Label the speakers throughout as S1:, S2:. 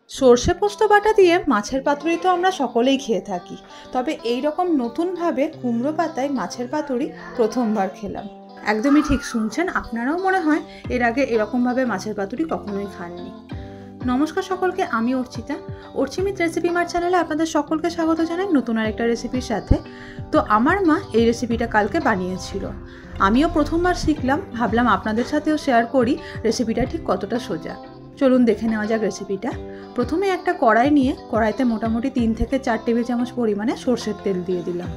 S1: সর্ষে পোস্ত বাটা দিয়ে মাছের পাতুরি তো আমরা সকলেই খেয়ে থাকি, তবে এই রকম নতুনভাবে কুমড়ো পাতায় মাছের পাতুরি প্রথমবার খেলাম। একদমই ঠিক শুনছেন, আপনারাও মনে হয় এর আগে এরকমভাবে মাছের পাতুরি কখনোই খাননি। নমস্কার সকলকে, আমি অর্চিতা। অর্চিমিত রেসিপি মার চ্যানেলে আপনাদের সকলকে স্বাগত জানাই নতুন আরেকটা রেসিপির সাথে। তো আমার মা এই রেসিপিটা কালকে বানিয়েছিল, আমিও প্রথমবার শিখলাম, ভাবলাম আপনাদের সাথেও শেয়ার করি রেসিপিটা ঠিক কতটা সোজা। চলুন দেখে নেওয়া যাক রেসিপিটা। প্রথমে একটা কড়াই নিয়ে কড়াইতে মোটামুটি 3 থেকে 4 টেবিল চামচ পরিমাণে সর্ষের তেল দিয়ে দিলাম।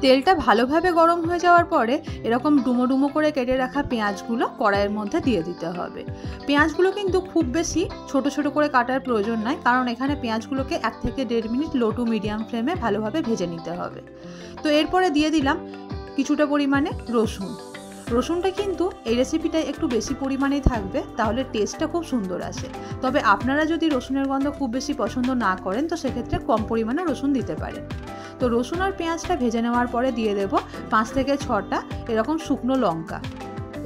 S1: তেলটা ভালোভাবে গরম হয়ে যাওয়ার পরে এরকম ডুমো ডুমো করে কেটে রাখা পেঁয়াজগুলো কড়াইয়ের মধ্যে দিয়ে দিতে হবে। পেঁয়াজগুলো কিন্তু খুব বেশি ছোট ছোট করে কাটার প্রয়োজন নয়, কারণ এখানে পেঁয়াজগুলোকে 1 থেকে 1.5 মিনিট লো টু মিডিয়াম ফ্লেমে ভালোভাবে ভেজে নিতে হবে। তো এরপরে দিয়ে দিলাম কিছুটা পরিমাণে রসুন। রসুনটা কিন্তু এই রেসিপিটায় একটু বেশি পরিমাণেই থাকবে, তাহলে টেস্টটা খুব সুন্দর আসে। তবে আপনারা যদি রসুনের গন্ধ খুব বেশি পছন্দ না করেন তো সেক্ষেত্রে কম পরিমাণে রসুন দিতে পারেন। তো রসুন আর পেঁয়াজটা ভেজে নেওয়ার পরে দিয়ে দেব 5 থেকে 6টা এরকম শুকনো লঙ্কা।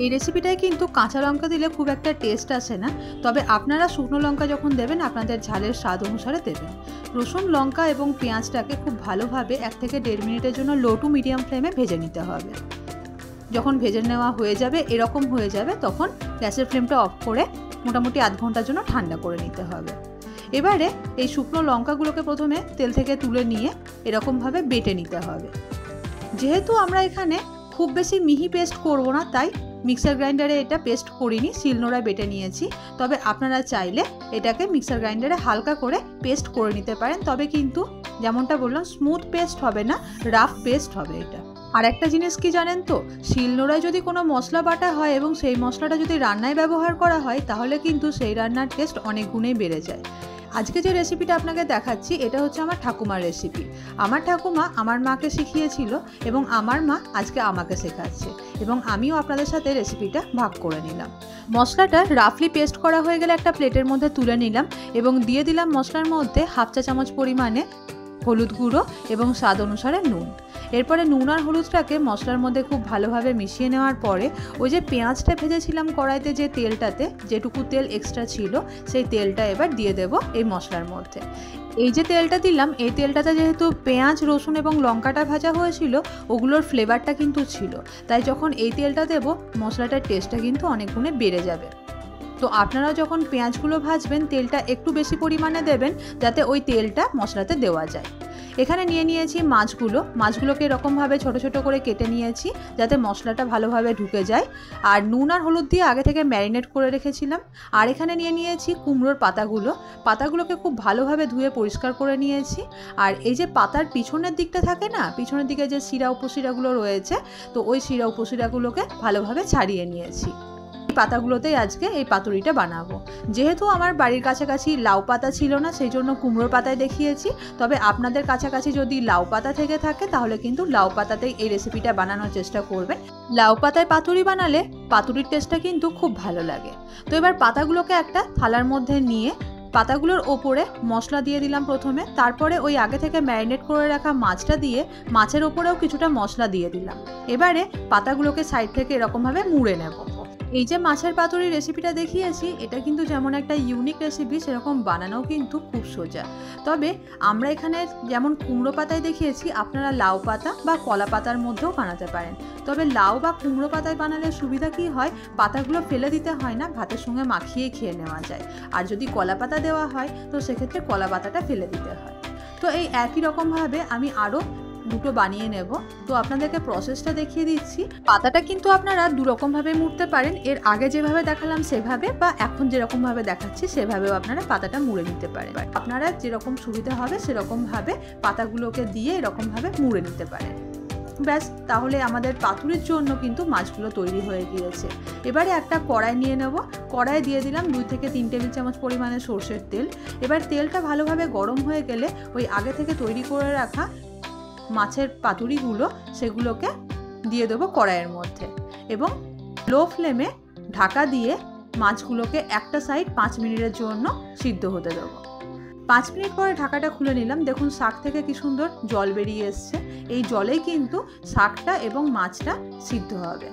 S1: এই রেসিপিটায় কিন্তু কাঁচা লঙ্কা দিলে খুব একটা টেস্ট আসে না, তবে আপনারা শুকনো লঙ্কা যখন দেবেন আপনাদের ঝালের স্বাদ অনুসারে দেবেন। রসুন, লঙ্কা এবং পেঁয়াজটাকে খুব ভালোভাবে 1 থেকে 1.5 মিনিটের জন্য লো টু মিডিয়াম ফ্লেমে ভেজে নিতে হবে। যখন ভেজে নেওয়া হয়ে যাবে, এরকম হয়ে যাবে, তখন গ্যাসের ফ্লেমটা অফ করে মোটামুটি আধ ঘন্টার জন্য ঠান্ডা করে নিতে হবে। এবারে এই শুকনো লঙ্কাগুলোকে প্রথমে তেল থেকে তুলে নিয়ে এরকমভাবে বেটে নিতে হবে। যেহেতু আমরা এখানে খুব বেশি মিহি পেস্ট করব না, তাই মিক্সার গ্রাইন্ডারে এটা পেস্ট করিনি, শিলনোড়ায় বেটে নিয়েছি। তবে আপনারা চাইলে এটাকে মিক্সার গ্রাইন্ডারে হালকা করে পেস্ট করে নিতে পারেন, তবে কিন্তু যেমনটা বললাম স্মুথ পেস্ট হবে না, রাফ পেস্ট হবে এটা। আর একটা জিনিস কি জানেন তো, শিলনোড়ায় যদি কোনো মশলা বাটা হয় এবং সেই মশলাটা যদি রান্নায় ব্যবহার করা হয় তাহলে কিন্তু সেই রান্নার টেস্ট অনেক গুণেই বেড়ে যায়। আজকে যে রেসিপিটা আপনাকে দেখাচ্ছি এটা হচ্ছে আমার ঠাকুমার রেসিপি। আমার ঠাকুমা আমার মাকে শিখিয়েছিল এবং আমার মা আজকে আমাকে শেখাচ্ছে, এবং আমিও আপনাদের সাথে রেসিপিটা ভাগ করে নিলাম। মশলাটা রাফলি পেস্ট করা হয়ে গেলে একটা প্লেটের মধ্যে তুলে নিলাম এবং দিয়ে দিলাম মশলার মধ্যে 1/2 চা চামচ পরিমাণে হলুদ গুঁড়ো এবং স্বাদ অনুসারে নুন। এরপরে নুন আর হলুদটাকে মশলার মধ্যে খুব ভালোভাবে মিশিয়ে নেওয়ার পরে ওই যে পেঁয়াজটা ভেজেছিলাম কড়াইতে, যে তেলটাতে যেটুকু তেল এক্সট্রা ছিল সেই তেলটা এবার দিয়ে দেব এই মশলার মধ্যে। এই যে তেলটা দিলাম, এই তেলটাতে যেহেতু পেঁয়াজ, রসুন এবং লঙ্কাটা ভাজা হয়েছিল, ওগুলোর ফ্লেভারটা কিন্তু ছিল, তাই যখন এই তেলটা দেব মশলাটার টেস্টটা কিন্তু অনেক গুণে বেড়ে যাবে। তো আপনারা যখন পেঁয়াজগুলো ভাজবেন তেলটা একটু বেশি পরিমাণে দেবেন, যাতে ওই তেলটা মশলাতে দেওয়া যায়। এখানে নিয়ে নিয়েছি মাছগুলোকে এরকমভাবে ছোট ছোট করে কেটে নিয়েছি যাতে মশলাটা ভালোভাবে ঢুকে যায়। আর নুন আর হলুদ দিয়ে আগে থেকে ম্যারিনেট করে রেখেছিলাম। আর এখানে নিয়ে নিয়েছি কুমড়োর পাতাগুলোকে খুব ভালোভাবে ধুয়ে পরিষ্কার করে নিয়েছি। আর এই যে পাতার পিছনের দিকটা থাকে না, পিছনের দিকে যে শিরা উপশিরাগুলো রয়েছে, তো ওই শিরা উপশিরাগুলোকে ভালোভাবে ছাড়িয়ে নিয়েছি। পাতাগুলোতেই আজকে এই পাতুরিটা বানাবো। যেহেতু আমার বাড়ির কাছাকাছি লাউ পাতা ছিল না, সেই জন্য কুমড়োর পাতায় দেখিয়েছি। তবে আপনাদের কাছাকাছি যদি লাউ পাতা থেকে থাকে তাহলে কিন্তু লাউ পাতাতেই এই রেসিপিটা বানানোর চেষ্টা করবেন। লাউ পাতায় পাতুরি বানালে পাতুরির টেস্টটা কিন্তু খুব ভালো লাগে। তো এবার পাতাগুলোকে একটা থালার মধ্যে নিয়ে পাতাগুলোর ওপরে মশলা দিয়ে দিলাম প্রথমে, তারপরে ওই আগে থেকে ম্যারিনেট করে রাখা মাছটা দিয়ে মাছের ওপরেও কিছুটা মশলা দিয়ে দিলাম। এবারে পাতাগুলোকে সাইড থেকে এরকমভাবে মুড়ে নেব। এই যে মাছের পাতুরি রেসিপিটা দেখিয়েছি, এটা কিন্তু যেমন একটা ইউনিক রেসিপি, সেরকম বানানোও কিন্তু খুব সোজা। তবে আমরা এখানে যেমন কুমড়ো পাতায় দেখিয়েছি, আপনারা লাউ পাতা বা কলা পাতার মধ্যেও বানাতে পারেন। তবে লাউ বা কুমড়ো পাতায় বানালে সুবিধা কি হয়, পাতাগুলো ফেলে দিতে হয় না, ভাতের সঙ্গে মাখিয়ে খেয়ে নেওয়া যায়। আর যদি কলা পাতা দেওয়া হয় তো সেক্ষেত্রে কলা পাতাটা ফেলে দিতে হয়। তো এই একই রকমভাবে আমি আরও দুটো বানিয়ে নেব। তো আপনাদেরকে প্রসেসটা দেখিয়ে দিচ্ছি। পাতাটা কিন্তু আপনারা দুরকমভাবে মুড়তে পারেন, এর আগে যেভাবে দেখালাম সেভাবে, বা এখন যেরকমভাবে দেখাচ্ছি সেভাবেও আপনারা পাতাটা মুড়ে নিতে পারেন। আপনারা যেরকম সুবিধা হবে সেরকমভাবে পাতাগুলোকে দিয়ে এরকমভাবে মুড়ে নিতে পারেন। ব্যাস, তাহলে আমাদের পাতুরির জন্য কিন্তু মাছগুলো তৈরি হয়ে গিয়েছে। এবারে একটা কড়াই নিয়ে নেব। কড়াই দিয়ে দিলাম 2 থেকে 3 টেবিল চামচ পরিমাণে সর্ষের তেল। এবার তেলটা ভালোভাবে গরম হয়ে গেলে ওই আগে থেকে তৈরি করে রাখা মাছের পাতুরিগুলো সেগুলোকে দিয়ে দেবো কড়াইয়ের মধ্যে এবং লো ফ্লেমে ঢাকা দিয়ে মাছগুলোকে একটা সাইড 5 মিনিটের জন্য সিদ্ধ হতে দেবো। 5 মিনিট পরে ঢাকাটা খুলে নিলাম। দেখুন শাক থেকে কি সুন্দর জল বেরিয়ে এসছে। এই জলেই কিন্তু শাকটা এবং মাছটা সিদ্ধ হবে।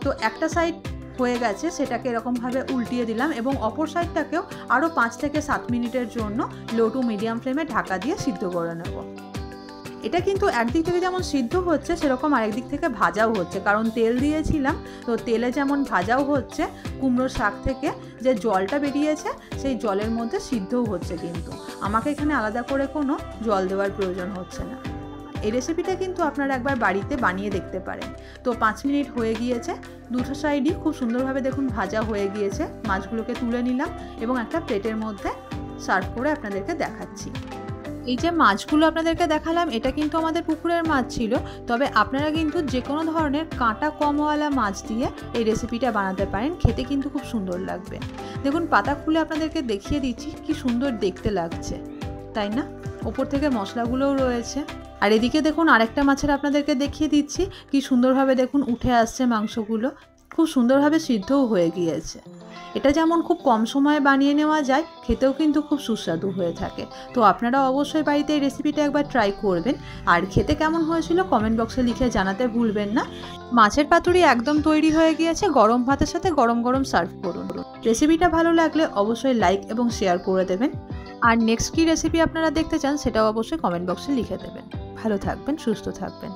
S1: তো একটা সাইড হয়ে গেছে সেটাকে এরকমভাবে উল্টিয়ে দিলাম এবং অপর সাইডটাকেও আরও 5 থেকে 7 মিনিটের জন্য লো টু মিডিয়াম ফ্লেমে ঢাকা দিয়ে সিদ্ধ করে নেব। এটা কিন্তু একদিক থেকে যেমন সিদ্ধ হচ্ছে সেরকম আরেকদিক থেকে ভাজাও হচ্ছে, কারণ তেল দিয়েছিলাম, তো তেলে যেমন ভাজাও হচ্ছে, কুমড়োর শাক থেকে যে জলটা বেরিয়েছে সেই জলের মধ্যে সিদ্ধও হচ্ছে। কিন্তু আমাকে এখানে আলাদা করে কোনো জল দেওয়ার প্রয়োজন হচ্ছে না। এই রেসিপিটা কিন্তু আপনারা একবার বাড়িতে বানিয়ে দেখতে পারেন। তো 5 মিনিট হয়ে গিয়েছে, দুটো সাইডই খুব সুন্দরভাবে দেখুন ভাজা হয়ে গিয়েছে। মাছগুলোকে তুলে নিলাম এবং একটা প্লেটের মধ্যে সার্ভ করে আপনাদেরকে দেখাচ্ছি। এই যে মাছগুলো আপনাদেরকে দেখালাম এটা কিন্তু আমাদের পুকুরের মাছ ছিল, তবে আপনারা কিন্তু যে কোনো ধরনের কাঁটা কমওয়ালা মাছ দিয়ে এই রেসিপিটা বানাতে পারেন, খেতে কিন্তু খুব সুন্দর লাগবে। দেখুন পাতা খুলে আপনাদেরকে দেখিয়ে দিচ্ছি কি সুন্দর দেখতে লাগছে, তাই না? ওপর থেকে মশলাগুলোও রয়েছে। আর এদিকে দেখুন আরেকটা মাছের আপনাদেরকে দেখিয়ে দিচ্ছি কি সুন্দরভাবে দেখুন উঠে আসছে মাংসগুলো, খুব সুন্দরভাবে সিদ্ধও হয়ে গিয়েছে। এটা যেমন খুব কম সময়ে বানিয়ে নেওয়া যায়, খেতেও কিন্তু খুব সুস্বাদু হয়ে থাকে। তো আপনারা অবশ্যই বাড়িতে এই রেসিপিটা একবার ট্রাই করবেন, আর খেতে কেমন হয়েছিল কমেন্ট বক্সে লিখে জানাতে ভুলবেন না। মাছের পাতুরি একদম তৈরি হয়ে গিয়েছে, গরম ভাতের সাথে গরম গরম সার্ভ করুন। রেসিপিটা ভালো লাগলে অবশ্যই লাইক এবং শেয়ার করে দেবেন, আর নেক্সট কী রেসিপি আপনারা দেখতে চান সেটাও অবশ্যই কমেন্ট বক্সে লিখে দেবেন। ভালো থাকবেন, সুস্থ থাকবেন।